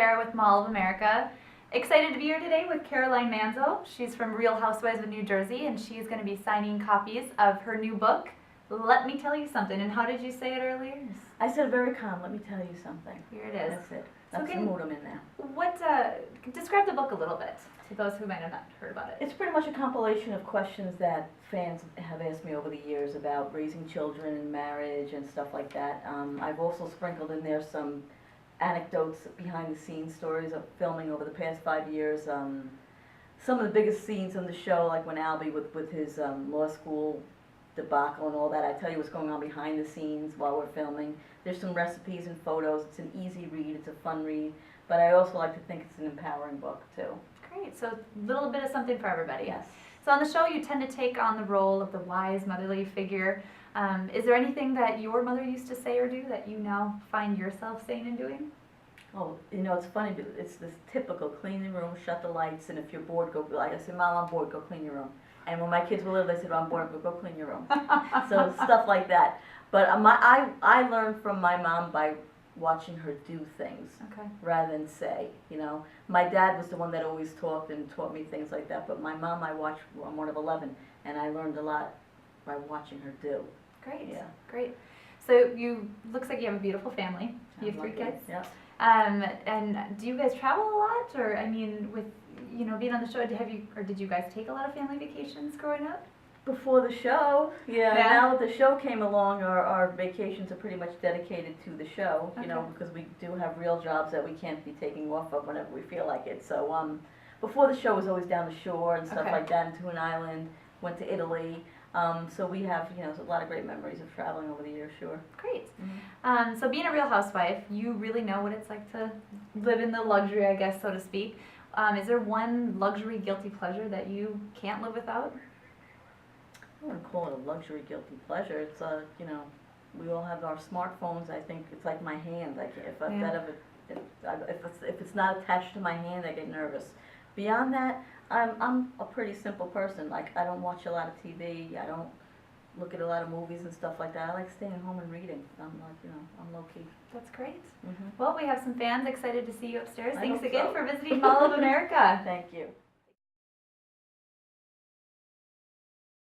Sarah with Mall of America. Excited to be here today with Caroline Manzo. She's from Real Housewives of New Jersey, and she's going to be signing copies of her new book, Let Me Tell You Something. And how did you say it earlier? I said very calm, let me tell you something. Here it is. That's it. That's the mood I'm in now. What, describe the book a little bit to those who might have not heard about it. It's pretty much a compilation of questions that fans have asked me over the years about raising children and marriage and stuff like that. I've also sprinkled in there some anecdotes, behind the scenes stories of filming over the past 5 years. Some of the biggest scenes on the show, like when Albie with his law school debacle and all that, I tell you what's going on behind the scenes while we're filming. There's some recipes and photos. It's an easy read, it's a fun read, but I also like to think it's an empowering book too. Great, so a little bit of something for everybody. Yes. So on the show you tend to take on the role of the wise motherly figure. Is there anything that your mother used to say or do that you now find yourself saying and doing? Oh, you know, it's funny, it's this typical clean the room, shut the lights, and if you're bored, go, like I said, Mom, I'm bored, go clean your room. And when my kids were little, they said, I'm bored, go clean your room. So stuff like that. But I learned from my mom by watching her do things, okay, rather than say, you know. My dad was the one that always talked and taught me things like that, but my mom I watched, I'm one of 11, and I learned a lot by watching her do. Great, yeah. Great. So looks like you have a beautiful family. You have 3 kids? Yeah. And do you guys travel a lot, or I mean, with being on the show, did you guys take a lot of family vacations growing up? Before the show, yeah. Now that the show came along, our vacations are pretty much dedicated to the show, you know, because we do have real jobs that we can't be taking off of whenever we feel like it. So before the show was always down the shore and stuff like that, into an island, went to Italy. So we have, a lot of great memories of traveling over the years, sure. Great. So being a real housewife, you really know what it's like to live in the luxury, I guess, so to speak. Is there one luxury guilty pleasure that you can't live without? I wouldn't call it a luxury guilty pleasure. It's we all have our smartphones. I think it's like my hand. If it's not attached to my hand, I get nervous. Beyond that, I'm a pretty simple person. Like, I don't watch a lot of TV. I don't look at a lot of movies and stuff like that. I like staying home and reading. I'm I'm low key. That's great. Well, we have some fans excited to see you upstairs. Thanks again so. for visiting Mall of America. Thank you.